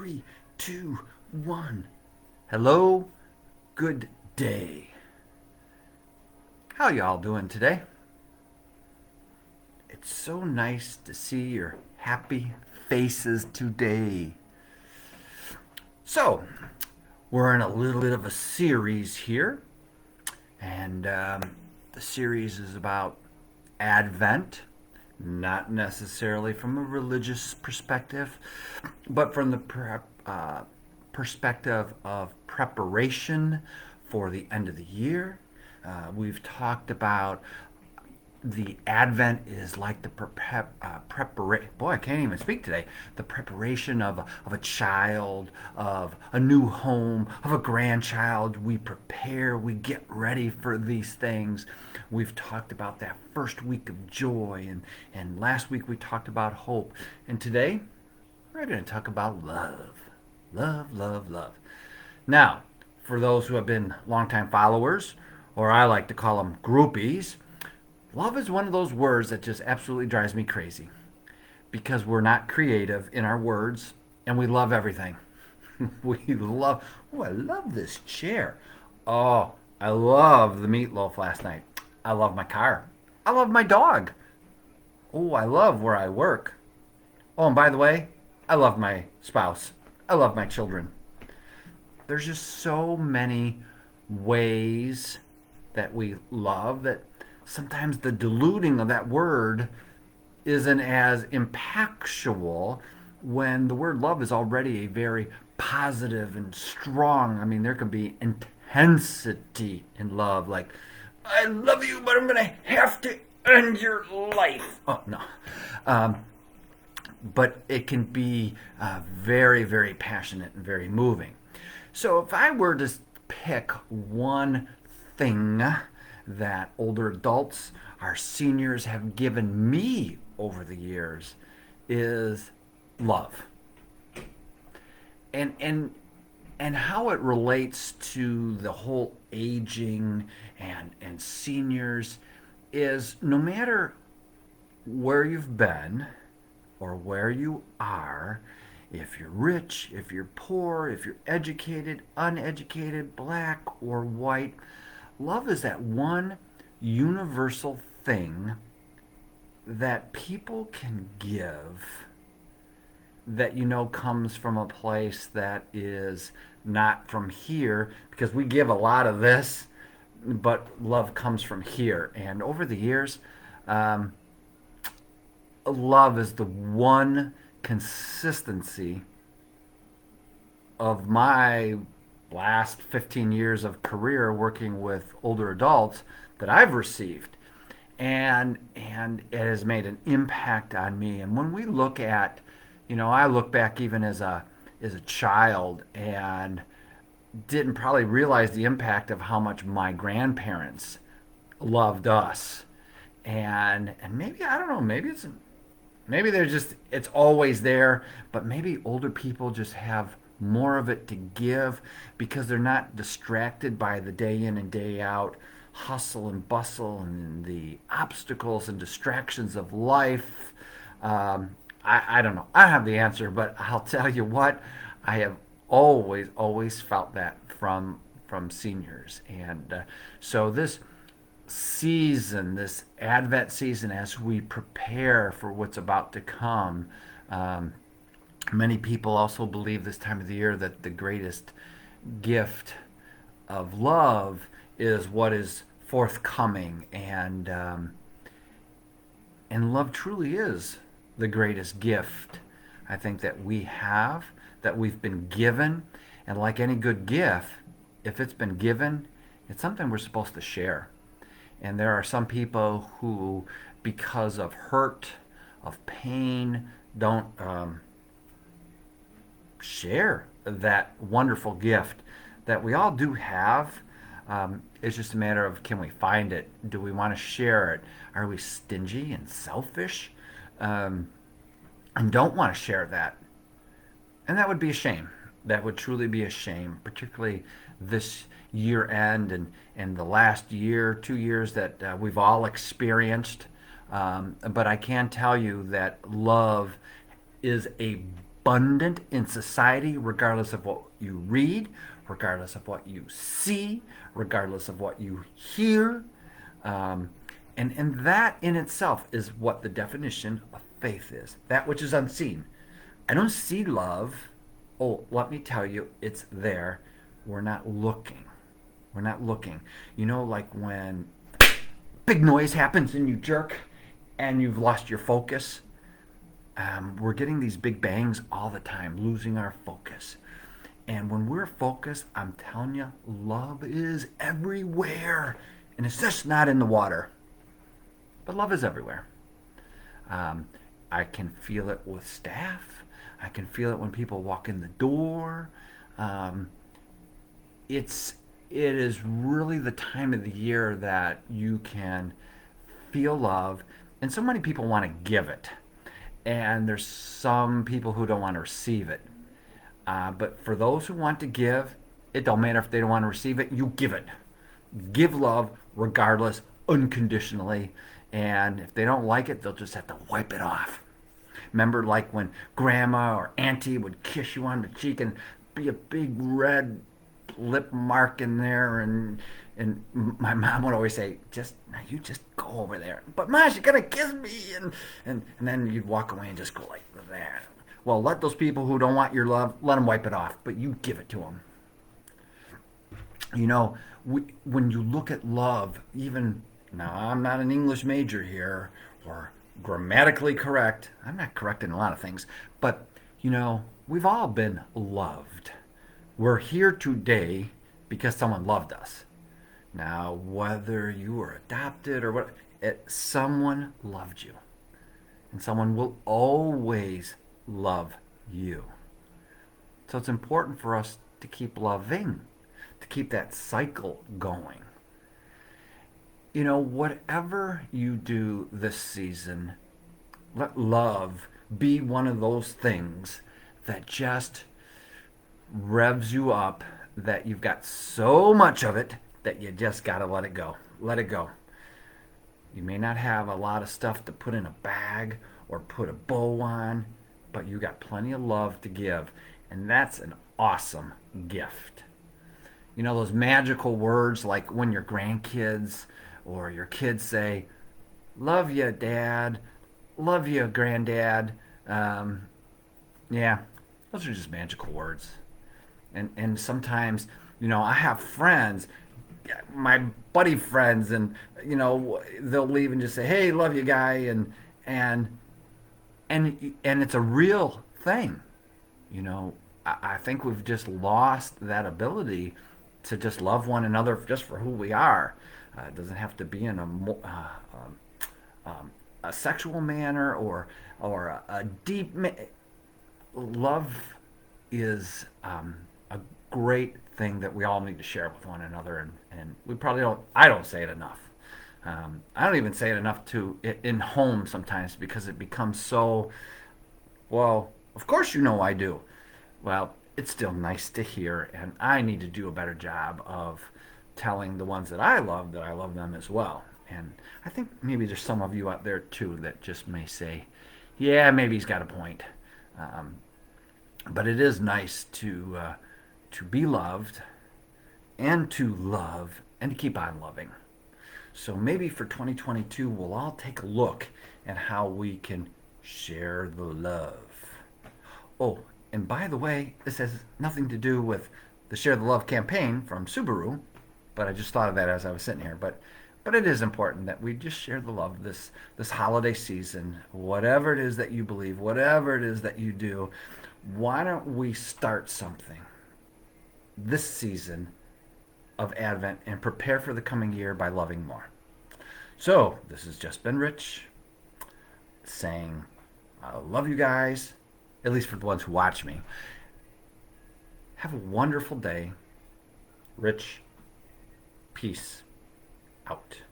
Three, two, one. Hello, good day. How y'all doing today? It's so nice to see your happy faces today. So, we're in a little bit of a series here, and the series is about Advent, not necessarily from a religious perspective, but from the perspective of preparation for the end of the year. We've talked about the Advent is like the preparation. Boy, I can't even speak today. The preparation of a child, of a new home, of a grandchild. We prepare, we get ready for these things. We've talked about that first week of joy, and last week we talked about hope. And today we're going to talk about love. Love, love, love. Now, for those who have been longtime followers, or I like to call them groupies, love is one of those words that just absolutely drives me crazy because we're not creative in our words and we love everything. We love, oh, I love this chair. Oh, I love the meatloaf last night. I love my car. I love my dog. Oh, I love where I work. Oh, and by the way, I love my spouse. I love my children. There's just so many ways that we love that sometimes the diluting of that word isn't as impactful when the word love is already a very positive and strong. I mean, there can be intensity in love, like, I love you, but I'm going to have to end your life. Oh, no. Um, but it can be very, very passionate and very moving. So if I were to pick one thing that older adults, our seniors, have given me over the years is love. And how it relates to the whole aging and seniors is no matter where you've been or where you are, if you're rich, if you're poor, if you're educated, uneducated, black or white, love is that one universal thing that people can give that you know comes from a place that is not from here, because we give a lot of this, but love comes from here. And over the years, um, love is the one consistency of my last 15 years of career working with older adults that I've received. And it has made an impact on me. And when we look at, I look back even as a child and didn't probably realize the impact of how much my grandparents loved us. And maybe, I don't know, maybe there's just, it's always there, but maybe older people just have more of it to give because they're not distracted by the day in and day out hustle and bustle and the obstacles and distractions of life. I don't know. I don't have the answer, but I'll tell you what, I have always felt that from seniors. And so this season, this Advent season, as we prepare for what's about to come, um, many people also believe this time of the year that the greatest gift of love is what is forthcoming, and love truly is the greatest gift I think that we have, that we've been given. And like any good gift, if it's been given, it's something we're supposed to share. And there are some people who, because of hurt, of pain, don't share that wonderful gift that we all do have. It's just a matter of, can we find it? Do we want to share it? Are we stingy and selfish um, and don't want to share that? And that would be a shame. That would truly be a shame, particularly this year end and the last year, 2 years that we've all experienced. But I can tell you that love is a abundant in society, regardless of what you read, regardless of what you see, regardless of what you hear. Um, and that in itself is what the definition of faith is, that which is unseen. I don't see love. Oh, let me tell you, it's there. We're not looking. We're not looking. You know, like when big noise happens and you jerk and you've lost your focus. We're getting these big bangs all the time, losing our focus. And when we're focused, I'm telling you, love is everywhere. And it's just not in the water. But love is everywhere. Um, I can feel it with staff. I can feel it when people walk in the door. Um, it's it is really the time of the year that you can feel love, and so many people want to give it, and there's some people who don't want to receive it. But for those who want to give, it don't matter if they don't want to receive it. You give it. Give love regardless, unconditionally. And if they don't like it, they'll just have to wipe it off. Remember, like when grandma or auntie would kiss you on the cheek and be a big red lip mark in there, and my mom would always say, "Just now, you just go over there." But Ma, she's gonna kiss me, and then you'd walk away and just go like that. Well, let those people who don't want your love, let them wipe it off, but you give it to them. You know, when you look at love, even now, I'm not an English major here or grammatically correct. I'm not correct in a lot of things, but we've all been loved. We're here today because someone loved us. Now, whether you were adopted or what, someone loved you, and someone will always love you. So it's important for us to keep loving, to keep that cycle going. Whatever you do this season, let love be one of those things that just revs you up, that you've got so much of it that you just got to let it go. Let it go. You may not have a lot of stuff to put in a bag or put a bow on, but you got plenty of love to give. And that's an awesome gift. Those magical words, like when your grandkids or your kids say, "Love you, Dad. Love you, Granddad." Yeah, those are just magical words. And sometimes, I have friends, my buddy friends, and they'll leave and just say, "Hey, love you, guy," and and it's a real thing. I think we've just lost that ability to just love one another just for who we are. It doesn't have to be in a sexual manner or a deep love is a great thing that we all need to share with one another, and we probably don't. I don't say it enough. I don't even say it enough in home sometimes, because it becomes so. Well, of course I do. Well, it's still nice to hear, and I need to do a better job of telling the ones that I love them as well. And I think maybe there's some of you out there too that just may say, "Yeah, maybe he's got a point." Um, but it is nice to be loved, and to love, and to keep on loving. So maybe for 2022, we'll all take a look at how we can share the love. Oh, and by the way, this has nothing to do with the Share the Love campaign from Subaru, but I just thought of that as I was sitting here. But it is important that we just share the love this holiday season. Whatever it is that you believe, whatever it is that you do, why don't we start something this season of Advent and prepare for the coming year by loving more? So this has just been Rich saying, "I love you guys," at least for the ones who watch me. Have a wonderful day. Rich, peace out.